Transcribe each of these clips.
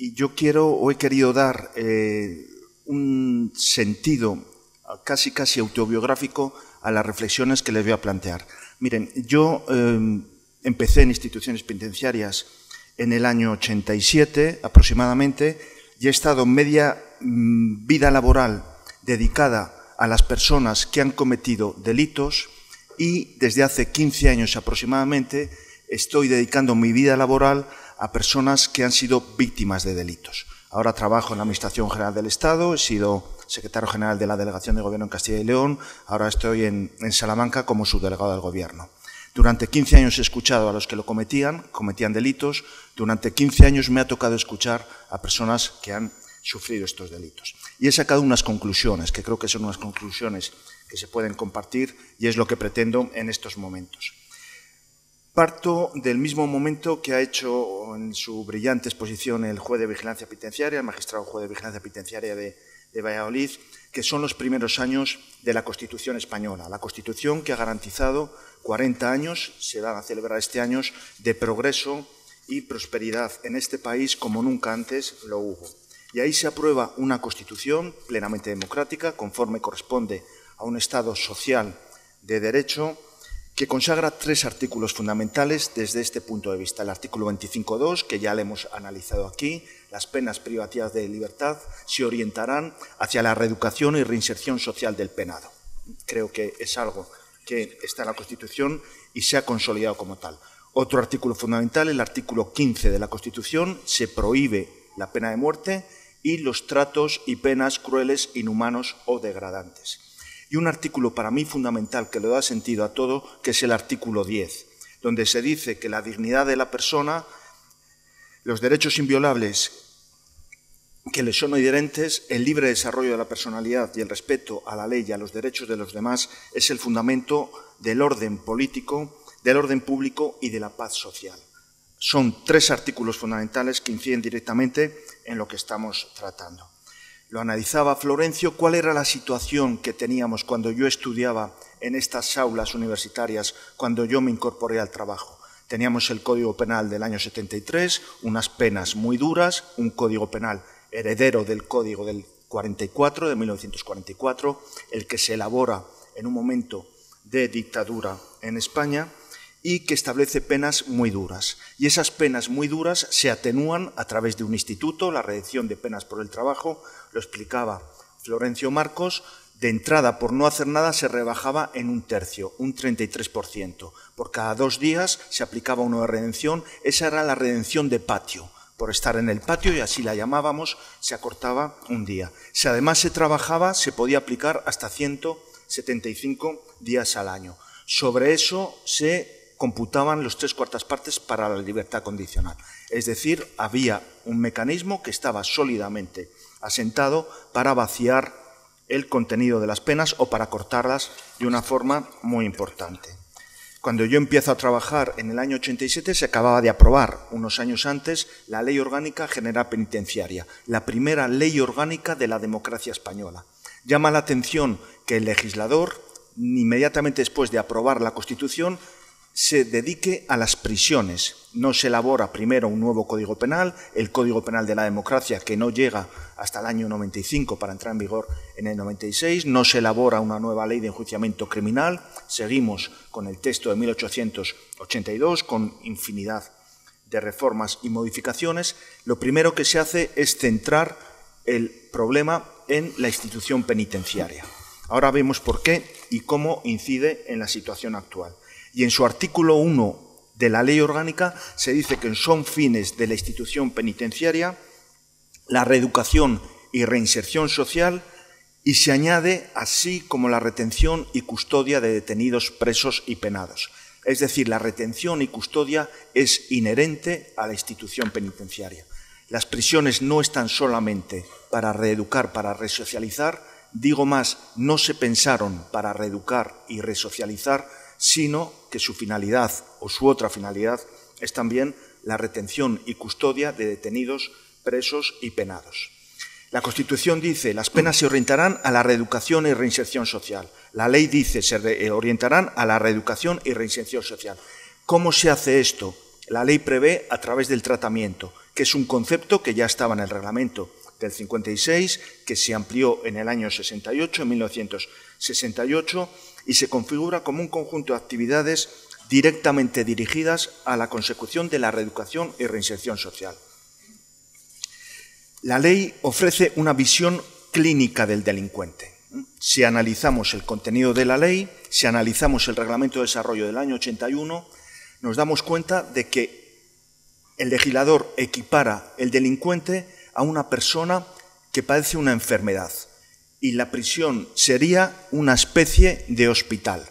y yo he querido dar un sentido casi autobiográfico a las reflexiones que les voy a plantear. Miren, yo empecé en instituciones penitenciarias en el año 87 aproximadamente y he estado media vida laboral dedicada a las personas que han cometido delitos y desde hace 15 años aproximadamente estoy dedicando mi vida laboral a personas que han sido víctimas de delitos. Ahora trabajo en la Administración General del Estado, he sido secretario general de la Delegación de Gobierno en Castilla y León, ahora estoy en Salamanca como subdelegado del Gobierno. Durante 15 años he escuchado a los que lo cometían delitos, durante 15 años me ha tocado escuchar a personas que han sufrido estos delitos. Y he sacado unas conclusiones, que creo que son unas conclusiones que se pueden compartir y es lo que pretendo en estos momentos. Parto del mismo momento que ha hecho en su brillante exposición el juez de vigilancia penitenciaria, el magistrado juez de vigilancia penitenciaria de Valladolid, que son los primeros años de la Constitución española. La Constitución que ha garantizado 40 años, se van a celebrar este año, de progreso y prosperidad en este país como nunca antes lo hubo. Y ahí se aprueba una Constitución plenamente democrática, conforme corresponde a un Estado social de derecho, que consagra 3 artículos fundamentales desde este punto de vista. El artículo 25.2, que ya le hemos analizado aquí, las penas privativas de libertad se orientarán hacia la reeducación y reinserción social del penado. Creo que es algo que está en la Constitución y se ha consolidado como tal. Otro artículo fundamental, el artículo 15 de la Constitución, se prohíbe la pena de muerte y los tratos y penas crueles, inhumanos o degradantes. Y un artículo para mí fundamental que le da sentido a todo, que es el artículo 10, donde se dice que la dignidad de la persona, los derechos inviolables que le son inherentes, el libre desarrollo de la personalidad y el respeto a la ley y a los derechos de los demás es el fundamento del orden político, del orden público y de la paz social. Son 3 artículos fundamentales que inciden directamente en lo que estamos tratando. Lo analizaba Florencio, cuál era la situación que teníamos cuando yo estudiaba en estas aulas universitarias, cuando yo me incorporé al trabajo. Teníamos el Código Penal del año 73, unas penas muy duras, un Código Penal heredero del Código del 44, de 1944, el que se elabora en un momento de dictadura en España y que establece penas muy duras. Y esas penas muy duras se atenúan a través de un instituto, la redención de penas por el trabajo, lo explicaba Florencio Marcos. De entrada, por no hacer nada, se rebajaba en un tercio, un 33%. Por cada 2 días se aplicaba uno de redención. Esa era la redención de patio. Por estar en el patio, y así la llamábamos, se acortaba un día. Si además se trabajaba, se podía aplicar hasta 175 días al año. Sobre eso se computaban los 3/4 partes para la libertad condicional. Es decir, había un mecanismo que estaba sólidamente asentado para vaciar el contenido de las penas o para cortarlas de una forma muy importante. Cuando yo empiezo a trabajar en el año 87 se acababa de aprobar, unos años antes, la Ley Orgánica General Penitenciaria, la primera ley orgánica de la democracia española. Llama la atención que el legislador, inmediatamente después de aprobar la Constitución, se dedique a las prisiones. No se elabora primero un nuevo Código Penal, el Código Penal de la Democracia, que no llega hasta el año 95 para entrar en vigor en el 96, no se elabora una nueva ley de enjuiciamiento criminal, seguimos con el texto de 1882, con infinidad de reformas y modificaciones. Lo primero que se hace es centrar el problema en la institución penitenciaria. Ahora vemos por qué y cómo incide en la situación actual. Y en su artículo 1 de la Ley Orgánica se dice que son fines de la institución penitenciaria la reeducación y reinserción social y se añade así como la retención y custodia de detenidos, presos y penados. Es decir, la retención y custodia es inherente a la institución penitenciaria. Las prisiones no están solamente para reeducar, para resocializar, digo más, no se pensaron para reeducar y resocializar, sino que su finalidad o su otra finalidad es también la retención y custodia de detenidos, presos y penados. La Constitución dice las penas se orientarán a la reeducación y reinserción social. La ley dice se orientarán a la reeducación y reinserción social. ¿Cómo se hace esto? La ley prevé a través del tratamiento, que es un concepto que ya estaba en el reglamento del 56, que se amplió en el año 68, en 1968, y se configura como un conjunto de actividades directamente dirigidas a la consecución de la reeducación y reinserción social. La ley ofrece una visión clínica del delincuente. Si analizamos el contenido de la ley, si analizamos el Reglamento de Desarrollo del año 81, nos damos cuenta de que el legislador equipara el delincuente a una persona que padece una enfermedad y la prisión sería una especie de hospital.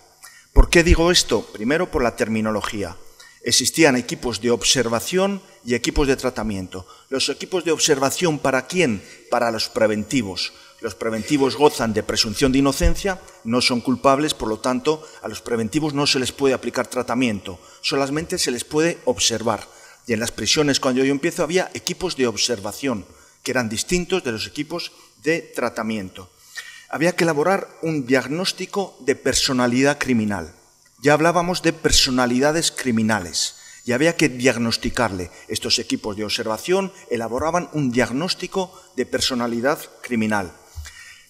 ¿Por qué digo esto? Primero, por la terminología. Existían equipos de observación y equipos de tratamiento. Los equipos de observación, ¿para quién? Para los preventivos. Los preventivos gozan de presunción de inocencia, no son culpables, por lo tanto, a los preventivos no se les puede aplicar tratamiento, solamente se les puede observar. Y en las prisiones, cuando yo empiezo, había equipos de observación, que eran distintos de los equipos de tratamiento. Había que elaborar un diagnóstico de personalidad criminal. Ya hablábamos de personalidades criminales y había que diagnosticarle. Estos equipos de observación elaboraban un diagnóstico de personalidad criminal.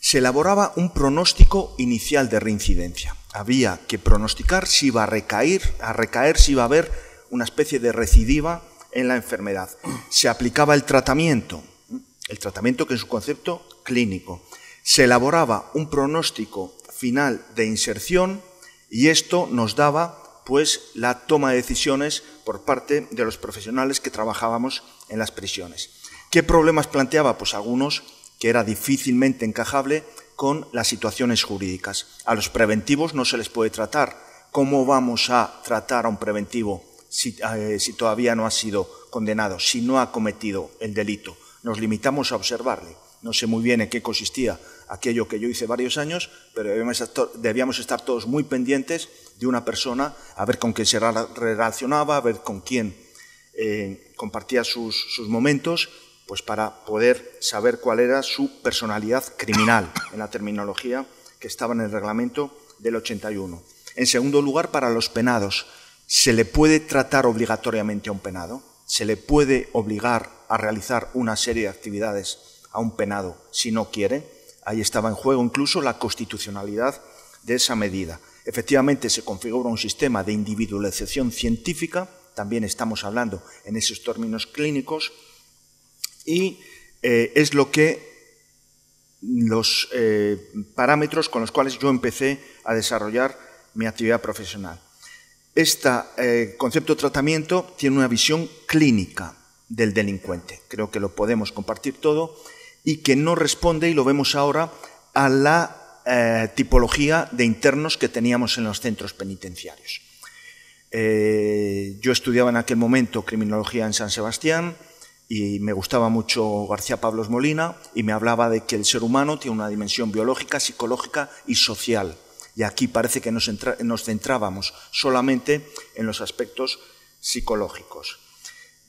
Se elaboraba un pronóstico inicial de reincidencia. Había que pronosticar si iba a recaer, si iba a haber una especie de recidiva en la enfermedad. Se aplicaba el tratamiento que es un concepto clínico. Se elaboraba un pronóstico final de inserción y esto nos daba pues la toma de decisiones por parte de los profesionales que trabajábamos en las prisiones. ¿Qué problemas planteaba? Pues algunos que era difícilmente encajable con las situaciones jurídicas. A los preventivos no se les puede tratar. ¿Cómo vamos a tratar a un preventivo si todavía no ha sido condenado, si no ha cometido el delito? Nos limitamos a observarle. No sé muy bien en qué consistía aquello que yo hice varios años, pero debíamos estar todos muy pendientes de una persona, a ver con quién se relacionaba, a ver con quién compartía sus momentos, pues para poder saber cuál era su personalidad criminal, en la terminología que estaba en el reglamento del 81. En segundo lugar, para los penados, ¿se le puede tratar obligatoriamente a un penado? ¿Se le puede obligar a realizar una serie de actividades a un penado si no quiere? Ahí estaba en juego incluso la constitucionalidad de esa medida. Efectivamente, se configura un sistema de individualización científica, también estamos hablando en esos términos clínicos, y es lo que los parámetros con los cuales yo empecé a desarrollar mi actividad profesional. Este concepto de tratamiento tiene una visión clínica del delincuente, creo que lo podemos compartir todo, y que no responde, y lo vemos ahora, a la tipología de internos que teníamos en los centros penitenciarios. Yo estudiaba en aquel momento criminología en San Sebastián y me gustaba mucho García Pablos Molina y me hablaba de que el ser humano tiene una dimensión biológica, psicológica y social. Y aquí parece que nos centrábamos solamente en los aspectos psicológicos.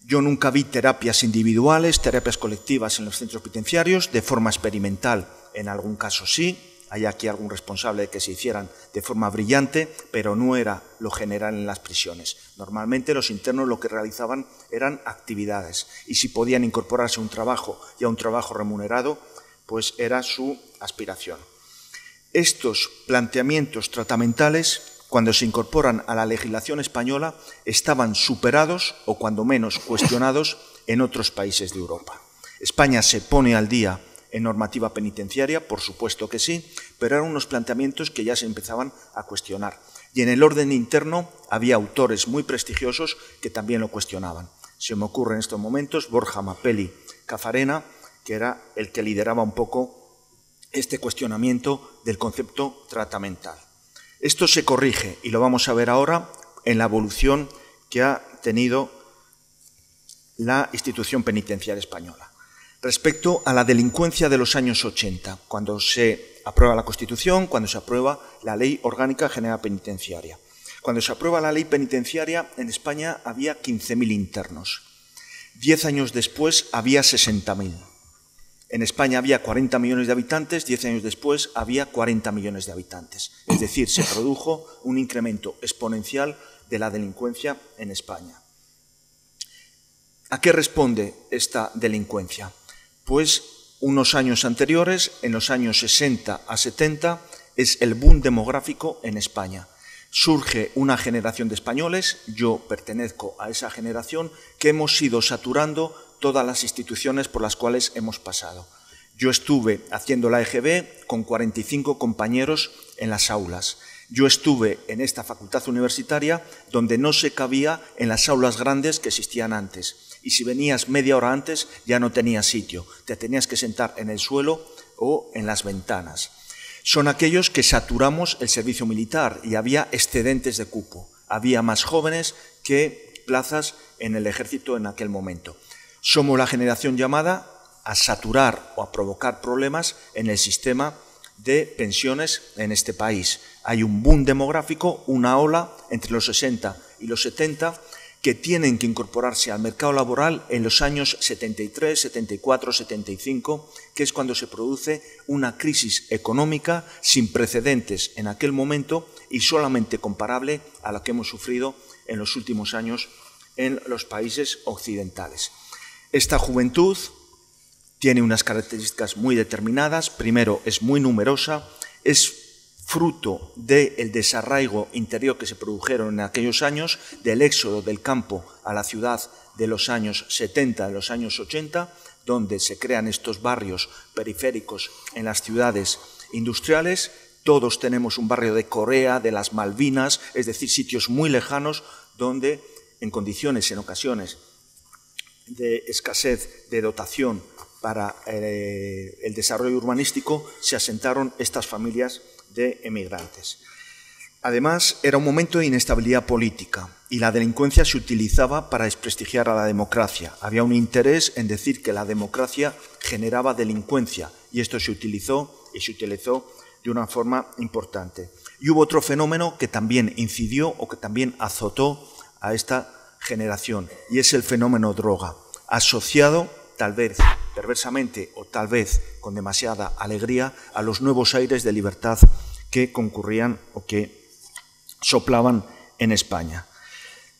Yo nunca vi terapias individuales, terapias colectivas en los centros penitenciarios, de forma experimental en algún caso sí, hay aquí algún responsable de que se hicieran de forma brillante, pero no era lo general en las prisiones. Normalmente los internos lo que realizaban eran actividades y si podían incorporarse a un trabajo y a un trabajo remunerado, pues era su aspiración. Estos planteamientos tratamentales, cuando se incorporan a la legislación española, estaban superados o cuando menos cuestionados en otros países de Europa. España se pone al día en normativa penitenciaria, por supuesto que sí, pero eran unos planteamientos que ya se empezaban a cuestionar. Y en el orden interno había autores muy prestigiosos que también lo cuestionaban. Se me ocurre en estos momentos Borja Mapelli Cafarena, que era el que lideraba un poco este cuestionamiento del concepto tratamental. Esto se corrige y lo vamos a ver ahora en la evolución que ha tenido la institución penitenciaria española. Respecto a la delincuencia de los años 80, cuando se aprueba la Constitución, cuando se aprueba la Ley Orgánica General Penitenciaria. Cuando se aprueba la ley penitenciaria, en España había 15.000 internos. 10 años después había 60.000. En España había 40 millones de habitantes, 10 años después había 40 millones de habitantes. Es decir, se produjo un incremento exponencial de la delincuencia en España. ¿A qué responde esta delincuencia? Pues unos años anteriores, en los años 60 a 70, es el boom demográfico en España. Surge una generación de españoles, yo pertenezco a esa generación, que hemos ido saturando todas las instituciones por las cuales hemos pasado. Yo estuve haciendo la EGB con 45 compañeros en las aulas. Yo estuve en esta facultad universitaria donde no se cabía en las aulas grandes que existían antes. Y si venías media hora antes ya no tenías sitio, te tenías que sentar en el suelo o en las ventanas. Son aquellos que saturamos el servicio militar y había excedentes de cupo. Había más jóvenes que plazas en el ejército en aquel momento. Somos la generación llamada a saturar o a provocar problemas en el sistema de pensiones en este país. Hay un boom demográfico, una ola entre los 60 y los 70 que tienen que incorporarse al mercado laboral en los años 73, 74, 75, que es cuando se produce una crisis económica sin precedentes en aquel momento y solamente comparable a la que hemos sufrido en los últimos años en los países occidentales. Esta juventud tiene unas características muy determinadas. Primero, es muy numerosa, es fruto del desarraigo interior que se produjeron en aquellos años, del éxodo del campo a la ciudad de los años 70, de los años 80, donde se crean estos barrios periféricos en las ciudades industriales. Todos tenemos un barrio de Corea, de las Malvinas, es decir, sitios muy lejanos donde, en condiciones, en ocasiones, de escasez de dotación para el desarrollo urbanístico, se asentaron estas familias de emigrantes. Además, era un momento de inestabilidad política y la delincuencia se utilizaba para desprestigiar a la democracia. Había un interés en decir que la democracia generaba delincuencia y esto se utilizó de una forma importante. Y hubo otro fenómeno que también incidió o que también azotó a esta generación y es el fenómeno droga, asociado tal vez perversamente o tal vez con demasiada alegría a los nuevos aires de libertad que concurrían o que soplaban en España.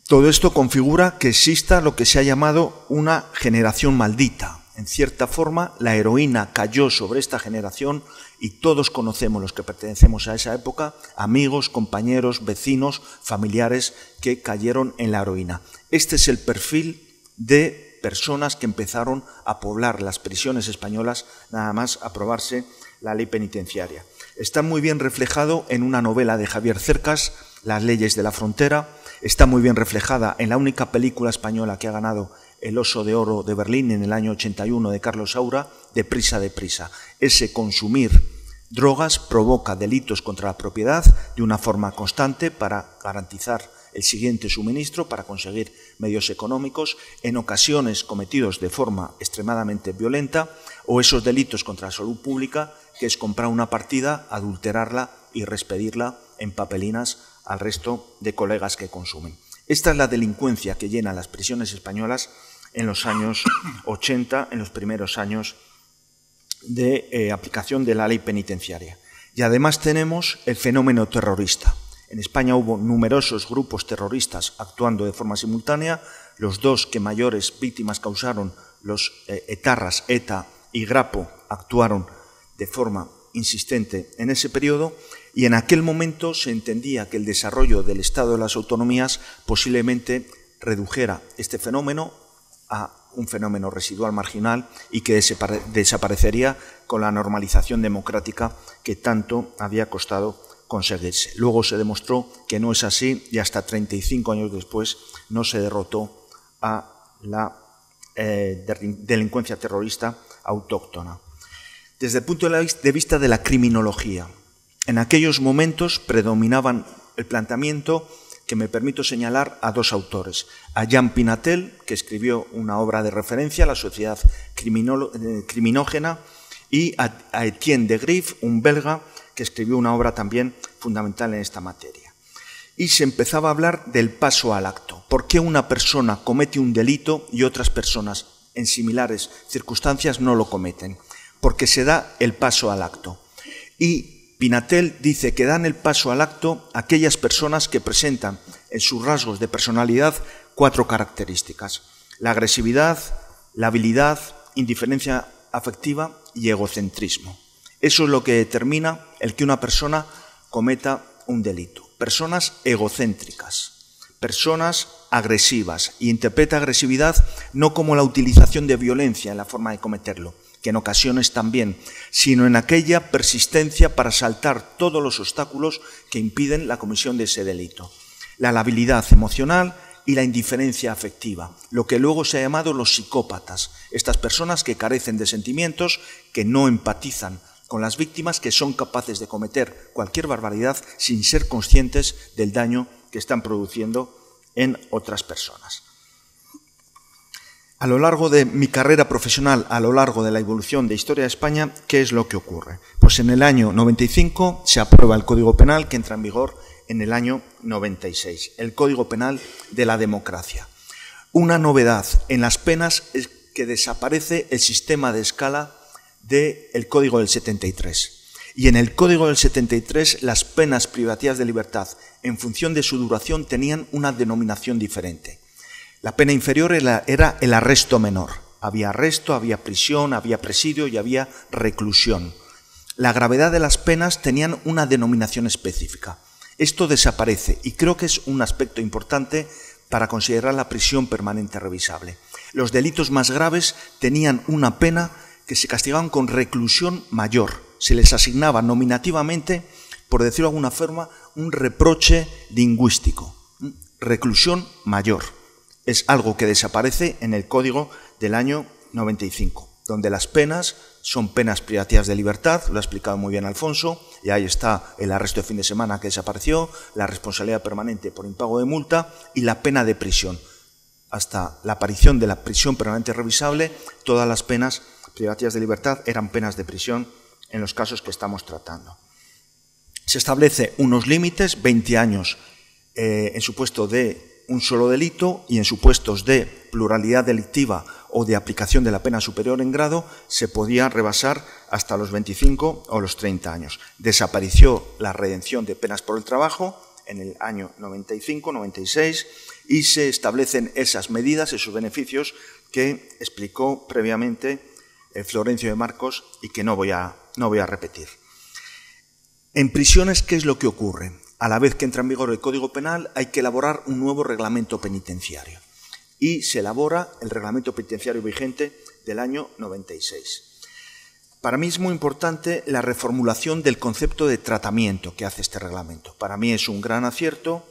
Todo esto configura que exista lo que se ha llamado una generación maldita. En cierta forma, la heroína cayó sobre esta generación y todos conocemos, los que pertenecemos a esa época, amigos, compañeros, vecinos, familiares que cayeron en la heroína. Este es el perfil de personas que empezaron a poblar las prisiones españolas nada más aprobarse la ley penitenciaria. Está muy bien reflejado en una novela de Javier Cercas, Las leyes de la frontera, está muy bien reflejada en la única película española que ha ganado el Oso de Oro de Berlín en el año 81 de Carlos Saura, Deprisa, deprisa. Ese consumir drogas provoca delitos contra la propiedad de una forma constante para garantizar el siguiente suministro, para conseguir medios económicos, en ocasiones cometidos de forma extremadamente violenta, o esos delitos contra la salud pública, que es comprar una partida, adulterarla y respedirla en papelinas al resto de colegas que consumen. Esta es la delincuencia que llena las prisiones españolas en los años 80, en los primeros años de aplicación de la ley penitenciaria. Y además tenemos el fenómeno terrorista. En España hubo numerosos grupos terroristas actuando de forma simultánea. Los dos que mayores víctimas causaron, los etarras, ETA y Grapo, actuaron de forma insistente en ese periodo y en aquel momento se entendía que el desarrollo del Estado de las autonomías posiblemente redujera este fenómeno a un fenómeno residual marginal y que desaparecería con la normalización democrática que tanto había costado conseguirse. Luego se demostró que no es así y hasta 35 años después no se derrotó a la delincuencia terrorista autóctona. Desde el punto de vista de la criminología, en aquellos momentos predominaban el planteamiento que me permito señalar a dos autores, a Jean Pinatel, que escribió una obra de referencia, La sociedad criminógena, y a Etienne de Grief, un belga, que escribió una obra también fundamental en esta materia. Y se empezaba a hablar del paso al acto. ¿Por qué una persona comete un delito y otras personas en similares circunstancias no lo cometen? Porque se da el paso al acto. Y Pinatel dice que dan el paso al acto aquellas personas que presentan en sus rasgos de personalidad 4 características. La agresividad, la habilidad, indiferencia afectiva y egocentrismo. Eso es lo que determina el que una persona cometa un delito. Personas egocéntricas, personas agresivas, y interpreta agresividad no como la utilización de violencia en la forma de cometerlo, que en ocasiones también, sino en aquella persistencia para saltar todos los obstáculos que impiden la comisión de ese delito. La labilidad emocional y la indiferencia afectiva, lo que luego se ha llamado los psicópatas, estas personas que carecen de sentimientos, que no empatizan con las víctimas, que son capaces de cometer cualquier barbaridad sin ser conscientes del daño que están produciendo en otras personas. A lo largo de mi carrera profesional, a lo largo de la evolución de Historia de España, ¿qué es lo que ocurre? Pues en el año 95 se aprueba el Código Penal, que entra en vigor en el año 96, el Código Penal de la democracia. Una novedad en las penas es que desaparece el sistema de escala del Código del 73. Y en el Código del 73 las penas privativas de libertad, en función de su duración, tenían una denominación diferente. La pena inferior era el arresto menor. Había arresto, había prisión, había presidio y había reclusión. La gravedad de las penas tenían una denominación específica. Esto desaparece y creo que es un aspecto importante para considerar la prisión permanente revisable. Los delitos más graves tenían una pena que se castigaban con reclusión mayor. Se les asignaba nominativamente, por decirlo de alguna forma, un reproche lingüístico. Reclusión mayor. Es algo que desaparece en el Código del año 95, donde las penas son penas privativas de libertad, lo ha explicado muy bien Alfonso, y ahí está el arresto de fin de semana que desapareció, la responsabilidad permanente por impago de multa y la pena de prisión. Hasta la aparición de la prisión permanente revisable, todas las penas privativas de libertad eran penas de prisión en los casos que estamos tratando. Se establece unos límites, 20 años en supuesto de un solo delito, y en supuestos de pluralidad delictiva o de aplicación de la pena superior en grado se podía rebasar hasta los 25 o los 30 años. Desapareció la redención de penas por el trabajo en el año 95-96 y se establecen esas medidas, esos beneficios que explicó previamente Florencio de Marcos y que no voy a repetir. En prisiones, ¿qué es lo que ocurre? A la vez que entra en vigor el Código Penal, hay que elaborar un nuevo reglamento penitenciario. Y se elabora el reglamento penitenciario vigente del año 96. Para mí es muy importante la reformulación del concepto de tratamiento que hace este reglamento. Para mí es un gran acierto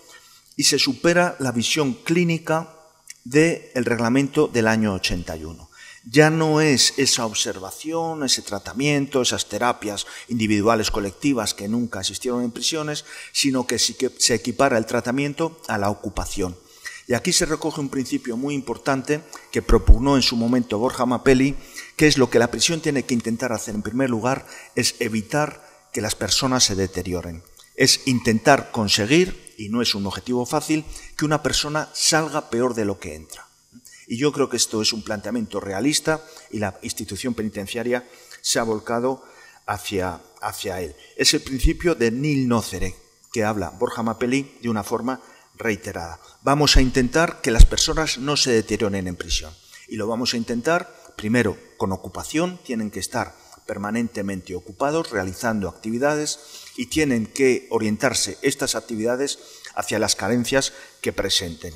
y se supera la visión clínica del reglamento del año 81. Ya no es esa observación, ese tratamiento, esas terapias individuales colectivas que nunca existieron en prisiones, sino que sí que se equipara el tratamiento a la ocupación. Y aquí se recoge un principio muy importante que propugnó en su momento Borja Mapelli, que es lo que la prisión tiene que intentar hacer en primer lugar, es evitar que las personas se deterioren. Es intentar conseguir, y no es un objetivo fácil, que una persona salga peor de lo que entra. Y yo creo que esto es un planteamiento realista y la institución penitenciaria se ha volcado hacia él. Es el principio de nil nocere, que habla Borja Mapelli de una forma reiterada. Vamos a intentar que las personas no se deterioren en prisión. Y lo vamos a intentar, primero, con ocupación, tienen que estar permanentemente ocupados, realizando actividades, y tienen que orientarse estas actividades hacia las carencias que presenten.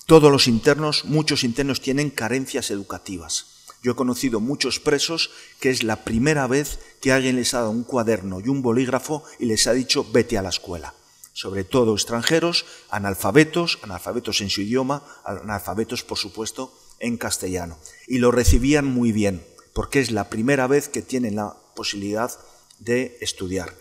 Todos los internos, muchos internos tienen carencias educativas. Yo he conocido muchos presos que es la primera vez que alguien les ha dado un cuaderno y un bolígrafo y les ha dicho vete a la escuela. Sobre todo extranjeros, analfabetos en su idioma, analfabetos por supuesto en castellano. Y lo recibían muy bien, porque es la primera vez que tienen la posibilidad de estudiar.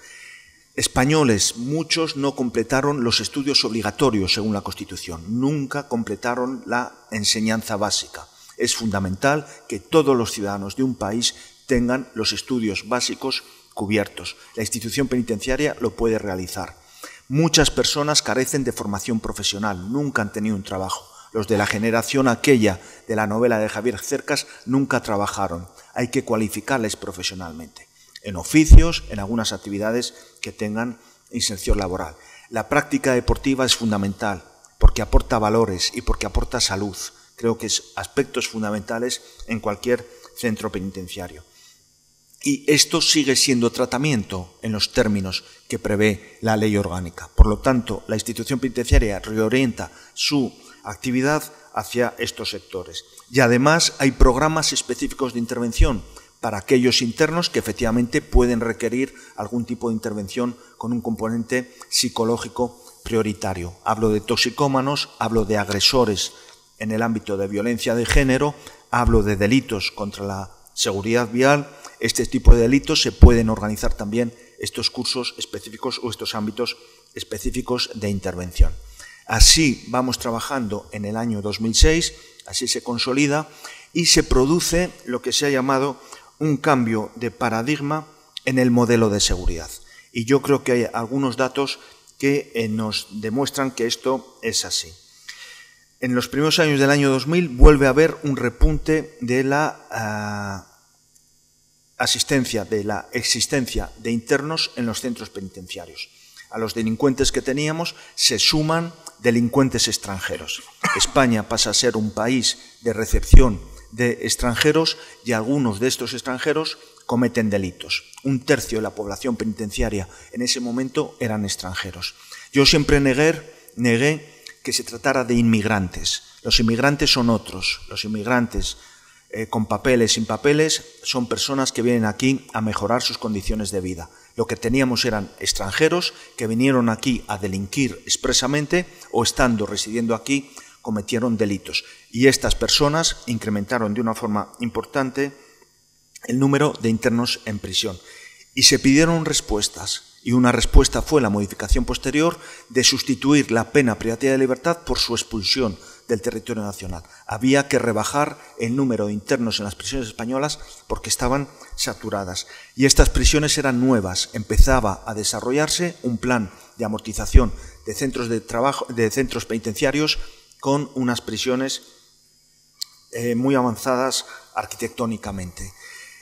Españoles, muchos no completaron los estudios obligatorios según la Constitución, nunca completaron la enseñanza básica. Es fundamental que todos los ciudadanos de un país tengan los estudios básicos cubiertos. La institución penitenciaria lo puede realizar. Muchas personas carecen de formación profesional, nunca han tenido un trabajo. Los de la generación aquella de la novela de Javier Cercas nunca trabajaron. Hay que cualificarles profesionalmente, en oficios, en algunas actividades que tengan inserción laboral. La práctica deportiva es fundamental porque aporta valores y porque aporta salud. Creo que es aspectos fundamentales en cualquier centro penitenciario. Y esto sigue siendo tratamiento en los términos que prevé la ley orgánica. Por lo tanto, la institución penitenciaria reorienta su actividad hacia estos sectores. Y además hay programas específicos de intervención para aquellos internos que efectivamente pueden requerir algún tipo de intervención con un componente psicológico prioritario. Hablo de toxicómanos, hablo de agresores en el ámbito de violencia de género, hablo de delitos contra la seguridad vial. Este tipo de delitos se pueden organizar también estos cursos específicos o estos ámbitos específicos de intervención. Así vamos trabajando en el año 2006, así se consolida y se produce lo que se ha llamado un cambio de paradigma en el modelo de seguridad. Y yo creo que hay algunos datos que nos demuestran que esto es así. En los primeros años del año 2000 vuelve a haber un repunte de la existencia de internos en los centros penitenciarios. A los delincuentes que teníamos se suman delincuentes extranjeros. España pasa a ser un país de recepción de extranjeros y algunos de estos extranjeros cometen delitos. Un tercio de la población penitenciaria en ese momento eran extranjeros. Yo siempre negué que se tratara de inmigrantes. Los inmigrantes son otros. Los inmigrantes con papeles, sin papeles, son personas que vienen aquí a mejorar sus condiciones de vida. Lo que teníamos eran extranjeros que vinieron aquí a delinquir expresamente o estando residiendo aquí cometieron delitos. Y estas personas incrementaron de una forma importante el número de internos en prisión. Y se pidieron respuestas. Y una respuesta fue la modificación posterior de sustituir la pena privativa de libertad por su expulsión del territorio nacional. Había que rebajar el número de internos en las prisiones españolas porque estaban saturadas. Y estas prisiones eran nuevas. Empezaba a desarrollarse un plan de amortización de centros de trabajo, de centros penitenciarios con unas prisiones muy avanzadas arquitectónicamente.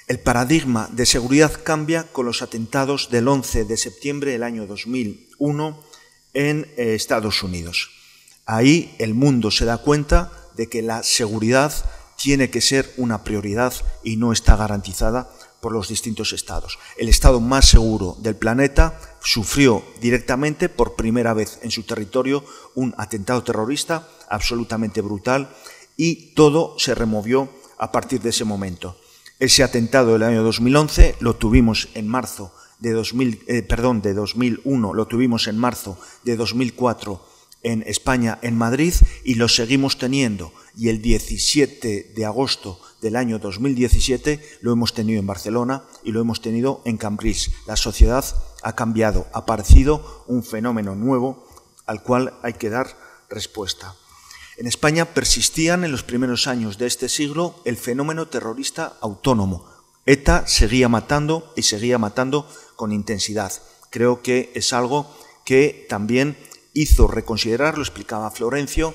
El paradigma de seguridad cambia con los atentados del 11 de septiembre del año 2001 en Estados Unidos. Ahí el mundo se da cuenta de que la seguridad tiene que ser una prioridad y no está garantizada por los distintos estados. El estado más seguro del planeta sufrió directamente por primera vez en su territorio un atentado terrorista absolutamente brutal y todo se removió a partir de ese momento. Ese atentado del año 2011 lo tuvimos en marzo de 2001, lo tuvimos en marzo de 2004 en España, en Madrid, y lo seguimos teniendo. Y el 17 de agosto del año 2017 lo hemos tenido en Barcelona y lo hemos tenido en Cambrils. La sociedad ha cambiado, ha aparecido un fenómeno nuevo al cual hay que dar respuesta. En España persistían en los primeros años de este siglo el fenómeno terrorista autónomo. ETA seguía matando y seguía matando con intensidad. Creo que es algo que también hizo reconsiderar, lo explicaba Florencio,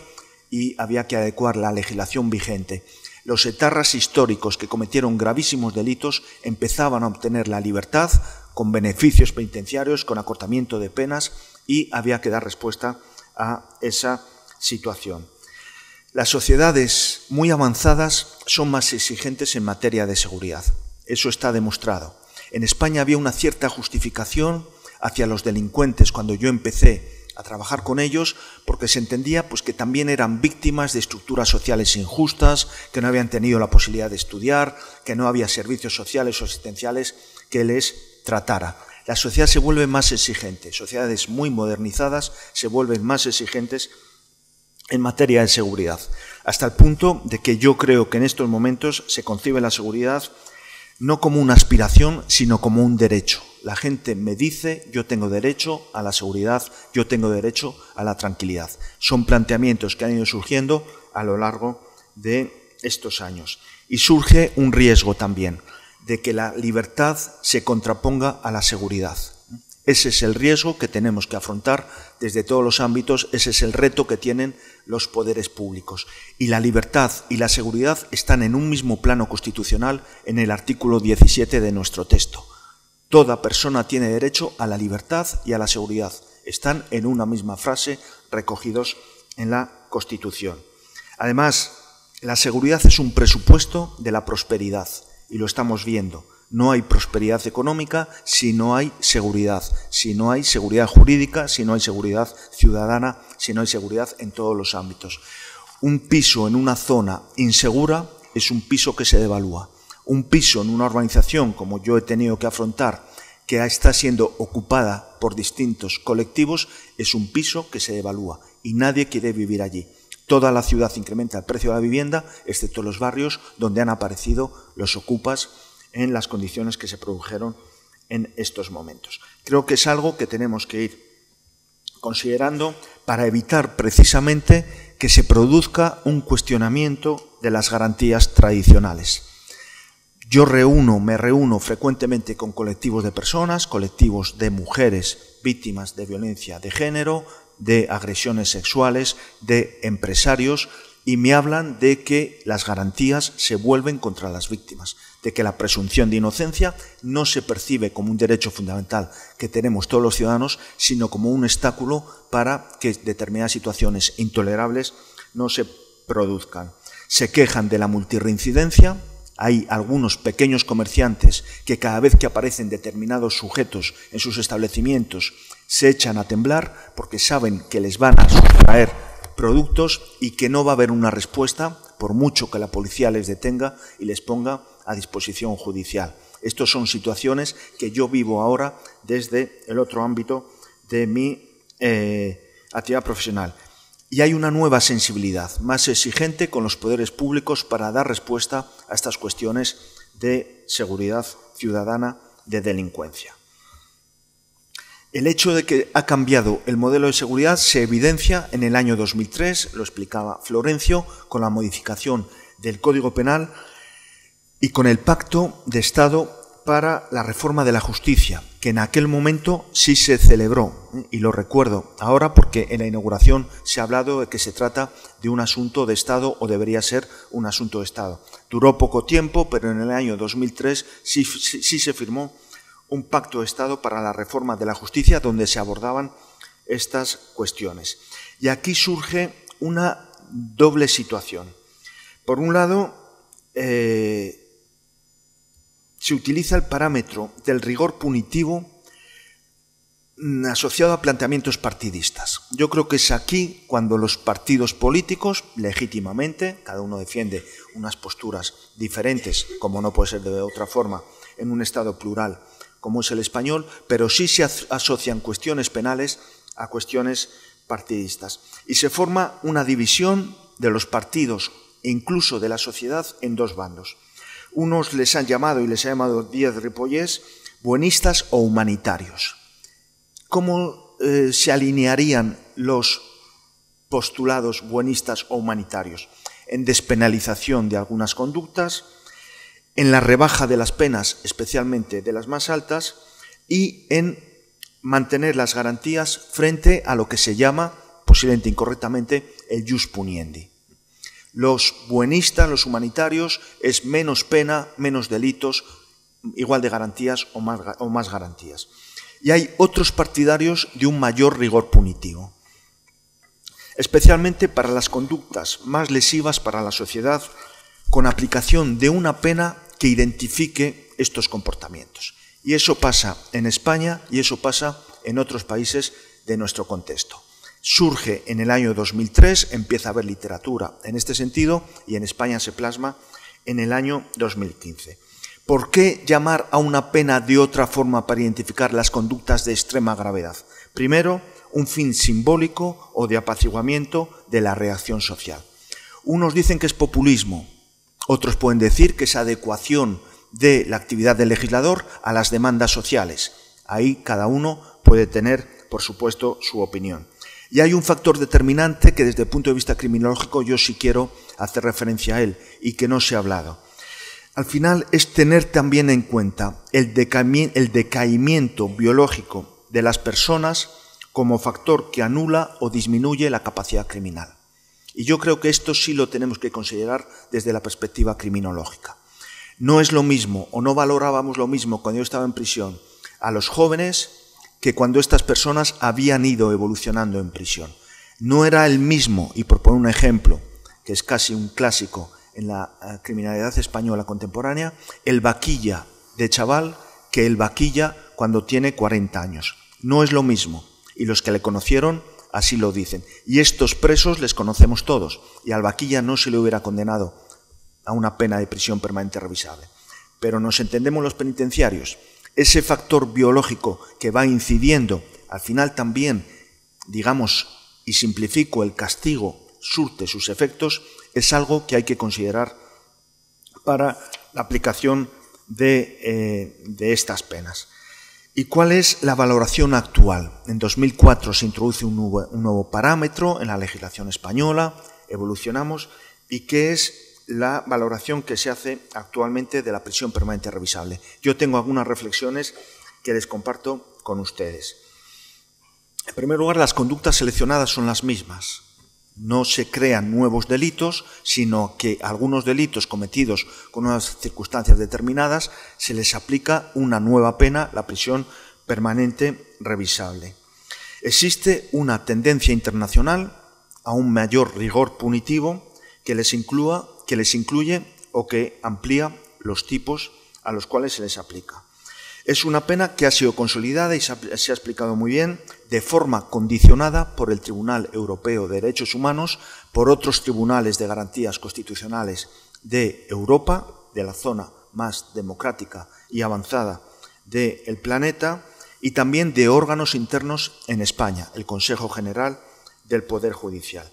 y había que adecuar la legislación vigente. Los etarras históricos que cometieron gravísimos delitos empezaban a obtener la libertad con beneficios penitenciarios, con acortamiento de penas, y había que dar respuesta a esa situación. Las sociedades muy avanzadas son más exigentes en materia de seguridad. Eso está demostrado. En España había una cierta justificación hacia los delincuentes cuando yo empecé a trabajar con ellos, porque se entendía pues, que también eran víctimas de estructuras sociales injustas, que no habían tenido la posibilidad de estudiar, que no había servicios sociales o asistenciales que les tratara. La sociedad se vuelve más exigente. Sociedades muy modernizadas se vuelven más exigentes en materia de seguridad, hasta el punto de que yo creo que en estos momentos se concibe la seguridad no como una aspiración, sino como un derecho. La gente me dice, yo tengo derecho a la seguridad, yo tengo derecho a la tranquilidad. Son planteamientos que han ido surgiendo a lo largo de estos años. Y surge un riesgo también, de que la libertad se contraponga a la seguridad. Ese es el riesgo que tenemos que afrontar desde todos los ámbitos, ese es el reto que tienen los poderes públicos. Y la libertad y la seguridad están en un mismo plano constitucional en el artículo 17 de nuestro texto. Toda persona tiene derecho a la libertad y a la seguridad. Están en una misma frase recogidos en la Constitución. Además, La seguridad es un presupuesto de la prosperidad y lo estamos viendo. No hay prosperidad económica si no hay seguridad, si no hay seguridad jurídica, si no hay seguridad ciudadana, si no hay seguridad en todos los ámbitos. Un piso en una zona insegura es un piso que se devalúa. Un piso en una urbanización, como yo he tenido que afrontar, que está siendo ocupada por distintos colectivos, es un piso que se devalúa y nadie quiere vivir allí. Toda la ciudad incrementa el precio de la vivienda, excepto los barrios donde han aparecido los ocupas en las condiciones que se produjeron en estos momentos. Creo que es algo que tenemos que ir considerando para evitar precisamente que se produzca un cuestionamiento de las garantías tradicionales. Yo me reúno frecuentemente con colectivos de personas, colectivos de mujeres víctimas de violencia de género, de agresiones sexuales, de empresarios, y me hablan de que las garantías se vuelven contra las víctimas, de que la presunción de inocencia no se percibe como un derecho fundamental que tenemos todos los ciudadanos, sino como un obstáculo para que determinadas situaciones intolerables no se produzcan. Se quejan de la multirreincidencia. Hay algunos pequeños comerciantes que cada vez que aparecen determinados sujetos en sus establecimientos se echan a temblar porque saben que les van a sustraer productos y que no va a haber una respuesta por mucho que la policía les detenga y les ponga a disposición judicial. Estas son situaciones que yo vivo ahora desde el otro ámbito de mi actividad profesional. Y hay una nueva sensibilidad, más exigente con los poderes públicos para dar respuesta a estas cuestiones de seguridad ciudadana, de delincuencia. El hecho de que ha cambiado el modelo de seguridad se evidencia en el año 2003, lo explicaba Florencio, con la modificación del Código Penal y con el Pacto de Estado para la reforma de la justicia, que en aquel momento sí se celebró, y lo recuerdo ahora porque en la inauguración se ha hablado de que se trata de un asunto de Estado o debería ser un asunto de Estado. Duró poco tiempo, pero en el año 2003 sí se firmó un pacto de Estado para la reforma de la justicia donde se abordaban estas cuestiones. Y aquí surge una doble situación. Por un lado, se utiliza el parámetro del rigor punitivo asociado a planteamientos partidistas. Yo creo que es aquí cuando los partidos políticos, legítimamente, cada uno defiende unas posturas diferentes, como no puede ser de otra forma, en un Estado plural como es el español, pero sí se asocian cuestiones penales a cuestiones partidistas. Y se forma una división de los partidos e incluso de la sociedad en dos bandos. Unos les han llamado, y les ha llamado Díaz Ripollés, buenistas o humanitarios. ¿Cómo se alinearían los postulados buenistas o humanitarios? En despenalización de algunas conductas, en la rebaja de las penas, especialmente de las más altas, y en mantener las garantías frente a lo que se llama, posiblemente incorrectamente, el jus puniendi. Los buenistas, los humanitarios, es menos pena, menos delitos, igual de garantías o más garantías. Y hay otros partidarios de un mayor rigor punitivo, especialmente para las conductas más lesivas para la sociedad, con aplicación de una pena que identifique estos comportamientos. Y eso pasa en España y eso pasa en otros países de nuestro contexto. Surge en el año 2003, empieza a haber literatura en este sentido y en España se plasma en el año 2015. ¿Por qué llamar a una pena de otra forma para identificar las conductas de extrema gravedad? Primero, un fin simbólico o de apaciguamiento de la reacción social. Unos dicen que es populismo, otros pueden decir que es adecuación de la actividad del legislador a las demandas sociales. Ahí cada uno puede tener, por supuesto, su opinión. Y hay un factor determinante que desde el punto de vista criminológico yo sí quiero hacer referencia a él y que no se ha hablado. Al final es tener también en cuenta el decaimiento biológico de las personas como factor que anula o disminuye la capacidad criminal. Y yo creo que esto sí lo tenemos que considerar desde la perspectiva criminológica. No es lo mismo, o no valorábamos lo mismo cuando yo estaba en prisión, a los jóvenes que cuando estas personas habían ido evolucionando en prisión. No era el mismo, y por poner un ejemplo, que es casi un clásico en la criminalidad española contemporánea, el vaquilla de chaval que el vaquilla cuando tiene 40 años. No es lo mismo, y los que le conocieron así lo dicen. Y estos presos les conocemos todos, y al vaquilla no se le hubiera condenado a una pena de prisión permanente revisable. Pero nos entendemos los penitenciarios. Ese factor biológico que va incidiendo, al final también, digamos, y simplifico, el castigo surte sus efectos, es algo que hay que considerar para la aplicación de estas penas. ¿Y cuál es la valoración actual? En 2004 se introduce un nuevo parámetro en la legislación española, evolucionamos, ¿y qué es la valoración que se hace actualmente de la prisión permanente revisable? Yo tengo algunas reflexiones que les comparto con ustedes. En primer lugar, las conductas seleccionadas son las mismas. No se crean nuevos delitos, sino que a algunos delitos cometidos con unas circunstancias determinadas se les aplica una nueva pena, la prisión permanente revisable. Existe una tendencia internacional a un mayor rigor punitivo que les incluye o que amplía los tipos a los cuales se les aplica. Es una pena que ha sido consolidada y se ha explicado muy bien, de forma condicionada por el Tribunal Europeo de Derechos Humanos, por otros tribunales de garantías constitucionales de Europa, de la zona más democrática y avanzada del planeta, y también de órganos internos en España, el Consejo General del Poder Judicial.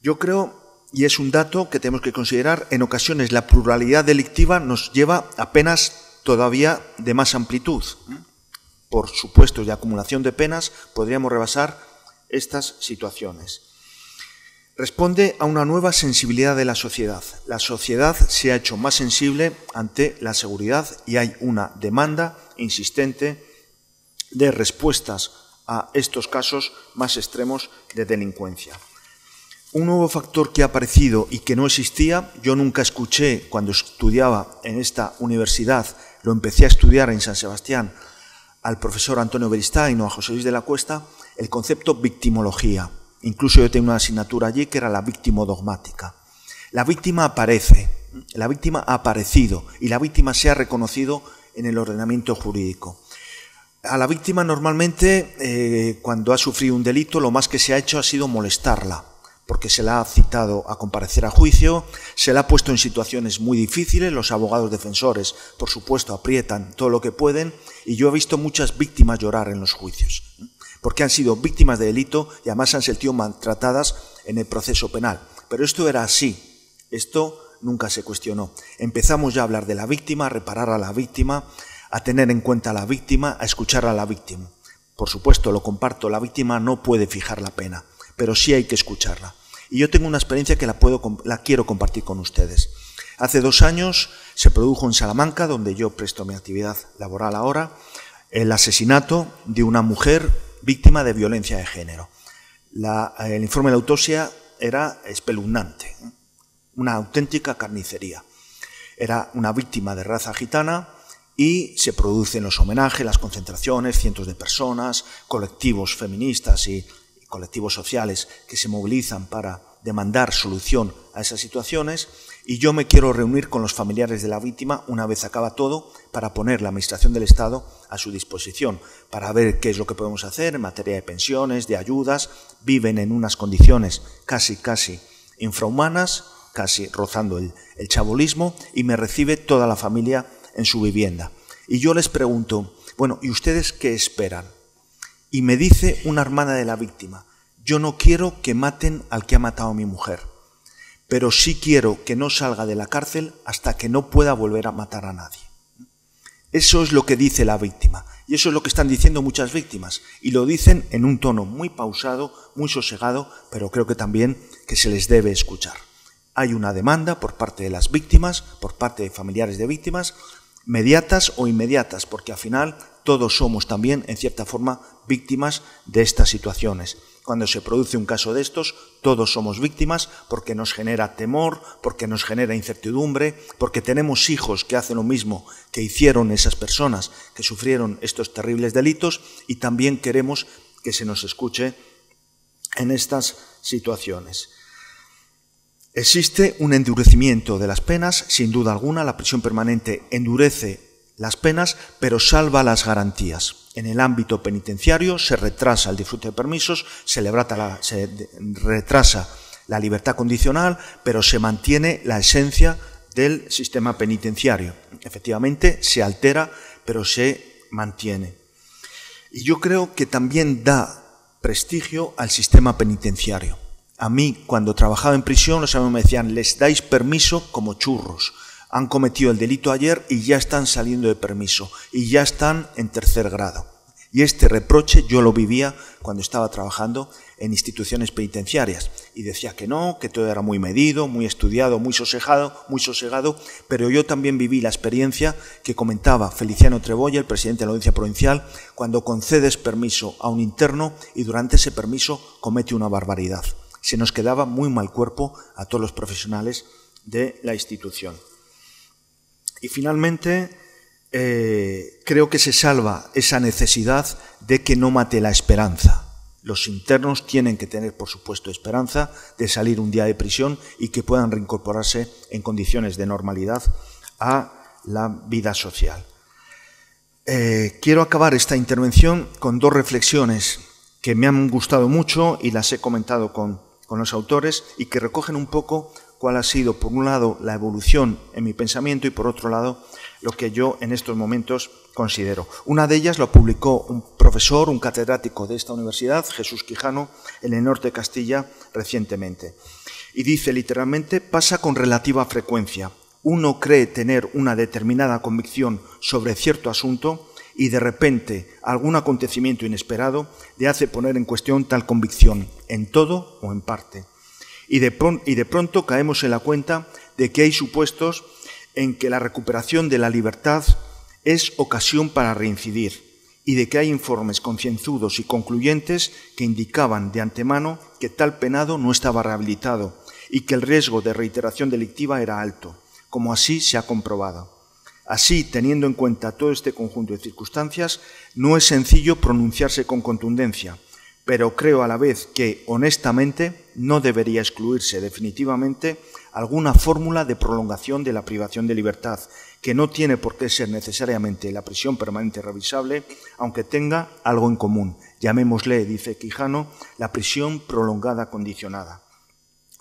Yo creo, y es un dato que tenemos que considerar, en ocasiones la pluralidad delictiva nos lleva a penas todavía de más amplitud. Por supuestos de acumulación de penas podríamos rebasar estas situaciones. Responde a una nueva sensibilidad de la sociedad. La sociedad se ha hecho más sensible ante la seguridad y hay una demanda insistente de respuestas a estos casos más extremos de delincuencia. Un nuevo factor que ha aparecido y que no existía, yo nunca escuché cuando estudiaba en esta universidad, lo empecé a estudiar en San Sebastián, al profesor Antonio Beristain o a José Luis de la Cuesta, el concepto victimología. Incluso yo tengo una asignatura allí que era la victimodogmática. La víctima aparece, la víctima ha aparecido y la víctima se ha reconocido en el ordenamiento jurídico. A la víctima normalmente, cuando ha sufrido un delito, lo más que se ha hecho ha sido molestarla, porque se la ha citado a comparecer a juicio, se la ha puesto en situaciones muy difíciles, los abogados defensores, por supuesto, aprietan todo lo que pueden, y yo he visto muchas víctimas llorar en los juicios, porque han sido víctimas de delito y además se han sentido maltratadas en el proceso penal. Pero esto era así, esto nunca se cuestionó. Empezamos ya a hablar de la víctima, a reparar a la víctima, a tener en cuenta a la víctima, a escuchar a la víctima. Por supuesto, lo comparto, la víctima no puede fijar la pena, pero sí hay que escucharla. Y yo tengo una experiencia que la quiero compartir con ustedes. Hace 2 años se produjo en Salamanca, donde yo presto mi actividad laboral ahora, el asesinato de una mujer víctima de violencia de género. El informe de la autopsia era espeluznante, una auténtica carnicería. Era una víctima de raza gitana y se producen los homenajes, las concentraciones, cientos de personas, colectivos feministas y colectivos sociales que se movilizan para demandar solución a esas situaciones, y yo me quiero reunir con los familiares de la víctima una vez acaba todo para poner la Administración del Estado a su disposición, para ver qué es lo que podemos hacer en materia de pensiones, de ayudas. Viven en unas condiciones casi infrahumanas, casi rozando el chabolismo, y me recibe toda la familia en su vivienda. Y yo les pregunto, bueno, ¿y ustedes qué esperan? Y me dice una hermana de la víctima, yo no quiero que maten al que ha matado a mi mujer, pero sí quiero que no salga de la cárcel hasta que no pueda volver a matar a nadie. Eso es lo que dice la víctima, y eso es lo que están diciendo muchas víctimas, y lo dicen en un tono muy pausado, muy sosegado, pero creo que también que se les debe escuchar. Hay una demanda por parte de las víctimas, por parte de familiares de víctimas, mediatas o inmediatas, porque al final todos somos también, en cierta forma, víctimas de estas situaciones. Cuando se produce un caso de estos, todos somos víctimas porque nos genera temor, porque nos genera incertidumbre, porque tenemos hijos que hacen lo mismo que hicieron esas personas que sufrieron estos terribles delitos, y también queremos que se nos escuche en estas situaciones. Existe un endurecimiento de las penas, sin duda alguna. La prisión permanente endurece las penas, pero salva las garantías. En el ámbito penitenciario se retrasa el disfrute de permisos, se retrasa la libertad condicional, pero se mantiene la esencia del sistema penitenciario. Efectivamente, se altera, pero se mantiene. Y yo creo que también da prestigio al sistema penitenciario. A mí, cuando trabajaba en prisión, los amigos me decían: les dais permiso como churros. Han cometido el delito ayer y ya están saliendo de permiso, y ya están en tercer grado. Y este reproche yo lo vivía cuando estaba trabajando en instituciones penitenciarias. Y decía que no, que todo era muy medido, muy estudiado, muy sosegado, pero yo también viví la experiencia que comentaba Feliciano Trebolla, el presidente de la Audiencia Provincial, cuando concedes permiso a un interno y durante ese permiso comete una barbaridad. Se nos quedaba muy mal cuerpo a todos los profesionales de la institución. Y finalmente, creo que se salva esa necesidad de que no mate la esperanza. Los internos tienen que tener, por supuesto, esperanza de salir un día de prisión y que puedan reincorporarse en condiciones de normalidad a la vida social. Quiero acabar esta intervención con dos reflexiones que me han gustado mucho y las he comentado con los autores y que recogen un poco cuál ha sido, por un lado, la evolución en mi pensamiento y, por otro lado, lo que yo en estos momentos considero. Una de ellas lo publicó un profesor, un catedrático de esta universidad, Jesús Quijano, en el norte de Castilla, recientemente. Y dice literalmente: pasa con relativa frecuencia. Uno cree tener una determinada convicción sobre cierto asunto y de repente algún acontecimiento inesperado le hace poner en cuestión tal convicción, en todo o en parte. Y de pronto caemos en la cuenta de que hay supuestos en que la recuperación de la libertad es ocasión para reincidir y de que hay informes concienzudos y concluyentes que indicaban de antemano que tal penado no estaba rehabilitado y que el riesgo de reiteración delictiva era alto, como así se ha comprobado. Así, teniendo en cuenta todo este conjunto de circunstancias, no es sencillo pronunciarse con contundencia, pero creo a la vez que, honestamente, no debería excluirse definitivamente alguna fórmula de prolongación de la privación de libertad, que no tiene por qué ser necesariamente la prisión permanente revisable, aunque tenga algo en común. Llamémosle, dice Quijano, la prisión prolongada condicionada.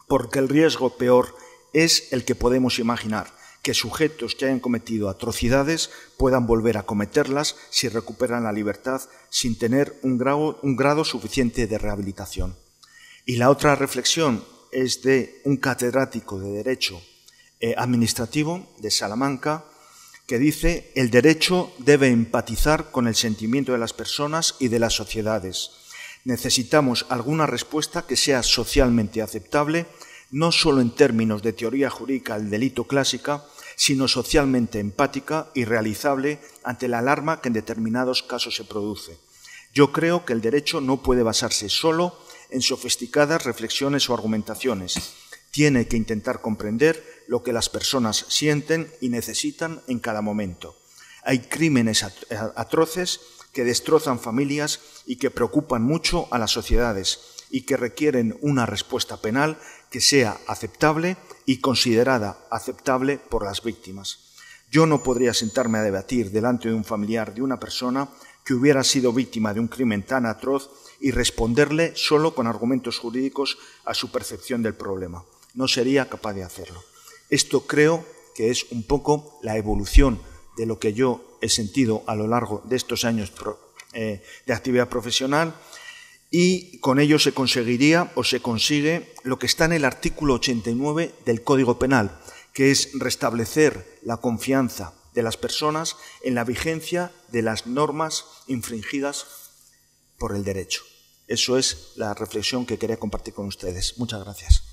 Porque el riesgo peor es el que podemos imaginar, que sujetos que hayan cometido atrocidades puedan volver a cometerlas si recuperan la libertad sin tener un grado suficiente de rehabilitación. Y la otra reflexión es de un catedrático de Derecho Administrativo de Salamanca, que dice: el derecho debe empatizar con el sentimiento de las personas y de las sociedades. Necesitamos alguna respuesta que sea socialmente aceptable, no solo en términos de teoría jurídica del delito clásica, sino socialmente empática y realizable ante la alarma que en determinados casos se produce. Yo creo que el derecho no puede basarse solo en sofisticadas reflexiones o argumentaciones. Tiene que intentar comprender lo que las personas sienten y necesitan en cada momento. Hay crímenes atroces que destrozan familias y que preocupan mucho a las sociedades y que requieren una respuesta penal que sea aceptable y considerada aceptable por las víctimas. Yo no podría sentarme a debatir delante de un familiar de una persona que hubiera sido víctima de un crimen tan atroz y responderle solo con argumentos jurídicos a su percepción del problema. No sería capaz de hacerlo. Esto creo que es un poco la evolución de lo que yo he sentido a lo largo de estos años de actividad profesional, y con ello se conseguiría o se consigue lo que está en el artículo 89 del Código Penal, que es restablecer la confianza de las personas en la vigencia de las normas infringidas por el derecho. Eso es la reflexión que quería compartir con ustedes. Muchas gracias.